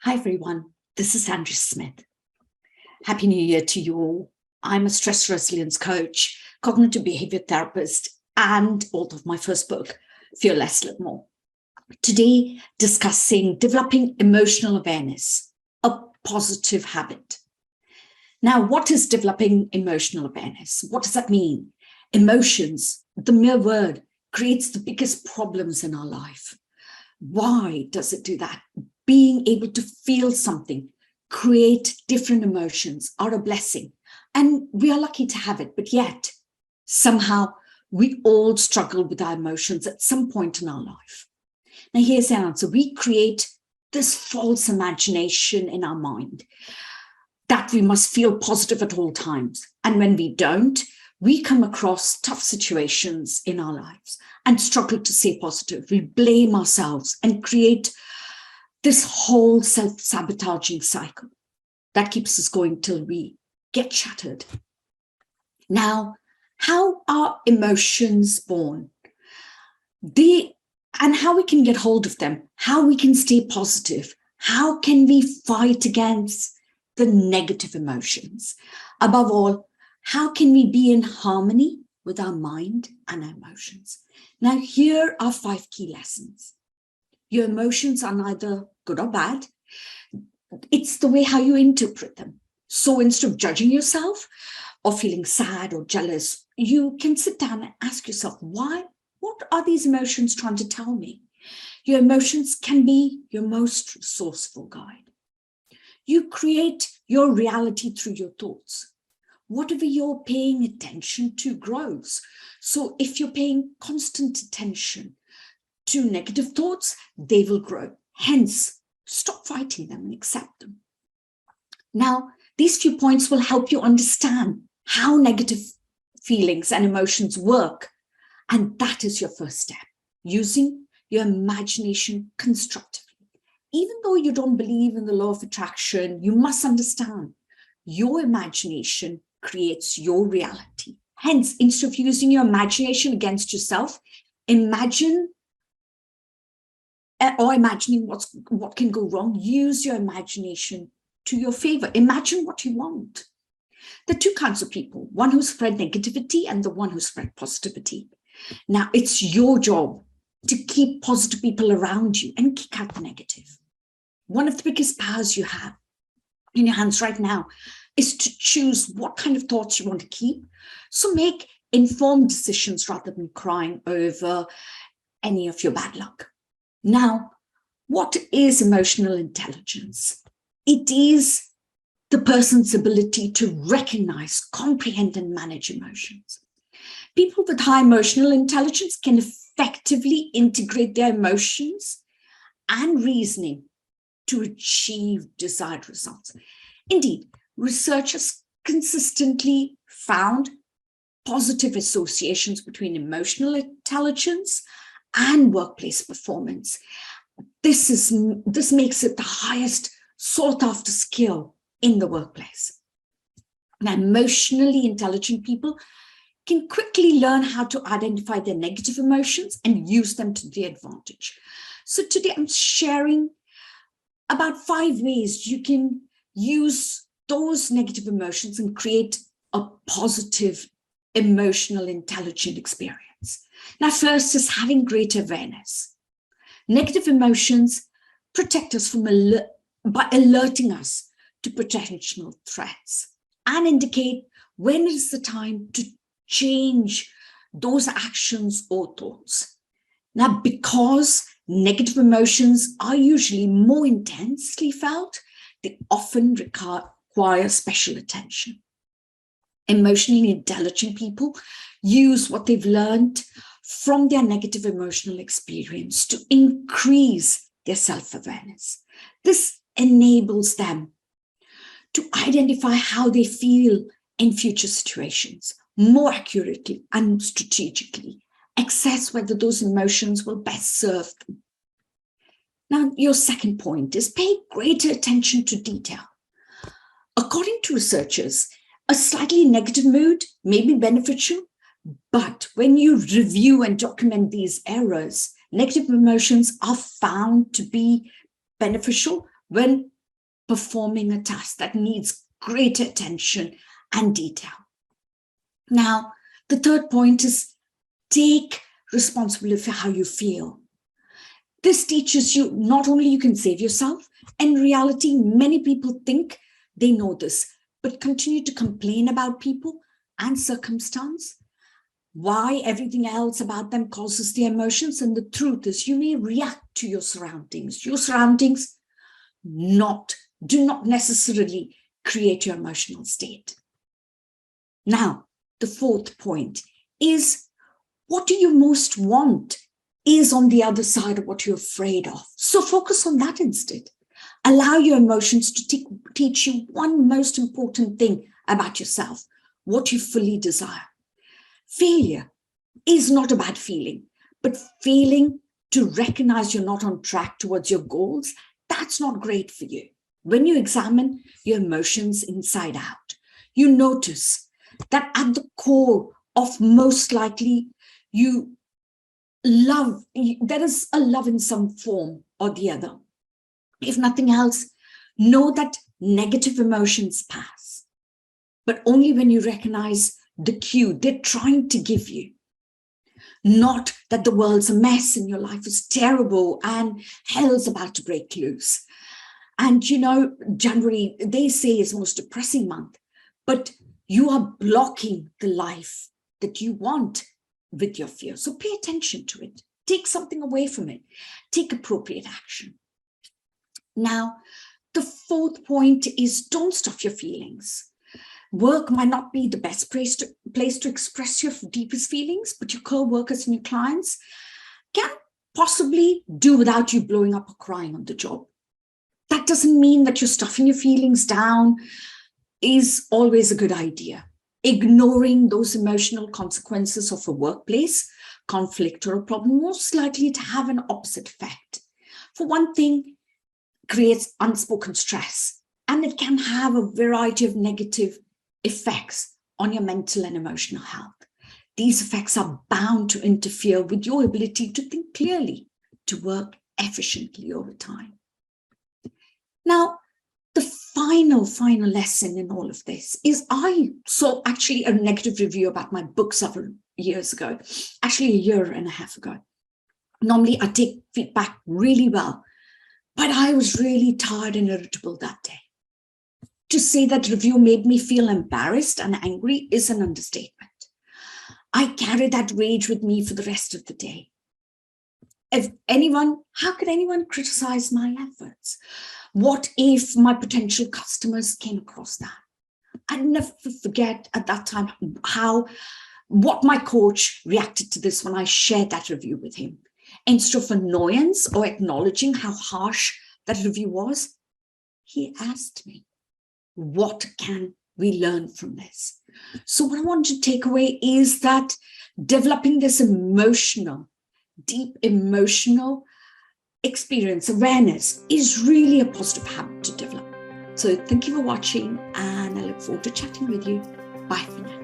Hi everyone, this is Andrew Smith. Happy New Year to you all. I'm a stress resilience coach, cognitive behavior therapist, and author of my first book, Fear Less, Live More. Today, discussing developing emotional awareness, a positive habit. Now, what is developing emotional awareness? What does that mean? Emotions, the mere word, creates the biggest problems in our life. Why does it do that? Being able to feel something, create different emotions are a blessing. And we are lucky to have it, but yet somehow we all struggle with our emotions at some point in our life. Now here's the answer. We create this false imagination in our mind that we must feel positive at all times. And when we don't, we come across tough situations in our lives and struggle to stay positive. We blame ourselves and create this whole self-sabotaging cycle that keeps us going till we get shattered. Now, how are emotions born? And how we can get hold of them, how we can stay positive, how can we fight against the negative emotions? Above all, how can we be in harmony with our mind and our emotions? Now, here are 5 key lessons. Your emotions are neither good or bad. It's the way how you interpret them. So instead of judging yourself or feeling sad or jealous, you can sit down and ask yourself, why? What are these emotions trying to tell me? Your emotions can be your most resourceful guide. You create your reality through your thoughts. Whatever you're paying attention to grows. So if you're paying constant attention to negative thoughts, they will grow. Hence, stop fighting them and accept them. Now, these few points will help you understand how negative feelings and emotions work. And that is your first step, using your imagination constructively. Even though you don't believe in the law of attraction, you must understand your imagination creates your reality. Hence, instead of using your imagination against yourself, imagining what can go wrong, use your imagination to your favor. Imagine what you want. There are 2 kinds of people, one who spread negativity and the one who spread positivity. Now, it's your job to keep positive people around you and kick out the negative. One of the biggest powers you have in your hands right now is to choose what kind of thoughts you want to keep. So make informed decisions rather than crying over any of your bad luck. Now, what is emotional intelligence? It is the person's ability to recognize, comprehend, and manage emotions. People with high emotional intelligence can effectively integrate their emotions and reasoning to achieve desired results. Indeed, researchers consistently found positive associations between emotional intelligence and workplace performance. This makes it the highest sought after skill in the workplace. Now, emotionally intelligent people can quickly learn how to identify their negative emotions and use them to their advantage. So today I'm sharing about 5 ways you can use those negative emotions and create a positive emotional intelligent experience. Now, first is having greater awareness. Negative emotions protect us from by alerting us to potential threats and indicate when is the time to change those actions or thoughts. Now, because negative emotions are usually more intensely felt, they often require special attention. Emotionally intelligent people use what they've learned from their negative emotional experience to increase their self-awareness. This enables them to identify how they feel in future situations more accurately and strategically, assess whether those emotions will best serve them. Now, your second point is pay greater attention to detail. According to researchers, a slightly negative mood may be beneficial, but when you review and document these errors, negative emotions are found to be beneficial when performing a task that needs greater attention and detail. Now, the third point is take responsibility for how you feel. This teaches you not only you can save yourself, in reality, many people think they know this, but continue to complain about people and circumstance, why everything else about them causes their emotions. And the truth is you may react to your surroundings. Your surroundings do not necessarily create your emotional state. Now, the fourth point is what do you most want is on the other side of what you're afraid of. So focus on that instead. Allow your emotions to teach you one most important thing about yourself, what you fully desire. Failure is not a bad feeling, but failing to recognize you're not on track towards your goals, that's not great for you. When you examine your emotions inside out, you notice that at the core of most likely there is a love in some form or the other. If nothing else, know that negative emotions pass, but only when you recognize the cue they're trying to give you. Not that the world's a mess and your life is terrible and hell's about to break loose. And January, they say, is the most depressing month, but you are blocking the life that you want with your fear. So pay attention to it. Take something away from it. Take appropriate action. Now, the fourth point is don't stuff your feelings. Work might not be the best place to express your deepest feelings, but your co-workers and your clients can possibly do without you blowing up or crying on the job. That doesn't mean that you're stuffing your feelings down is always a good idea. Ignoring those emotional consequences of a workplace conflict or a problem most likely to have an opposite effect. For one thing, creates unspoken stress, and it can have a variety of negative effects on your mental and emotional health. These effects are bound to interfere with your ability to think clearly, to work efficiently over time. Now, the final lesson in all of this is I saw actually a negative review about my book several years ago, actually a year and a half ago. Normally I take feedback really well, but I was really tired and irritable that day. To say that review made me feel embarrassed and angry is an understatement. I carried that rage with me for the rest of the day. How could anyone criticize my efforts? What if my potential customers came across that? I'd never forget at that time what my coach reacted to this when I shared that review with him. Instead of annoyance or acknowledging how harsh that review was, he asked me, what can we learn from this? So what I want to take away is that developing this deep emotional experience, awareness, is really a positive habit to develop. So thank you for watching, and I look forward to chatting with you. Bye for now.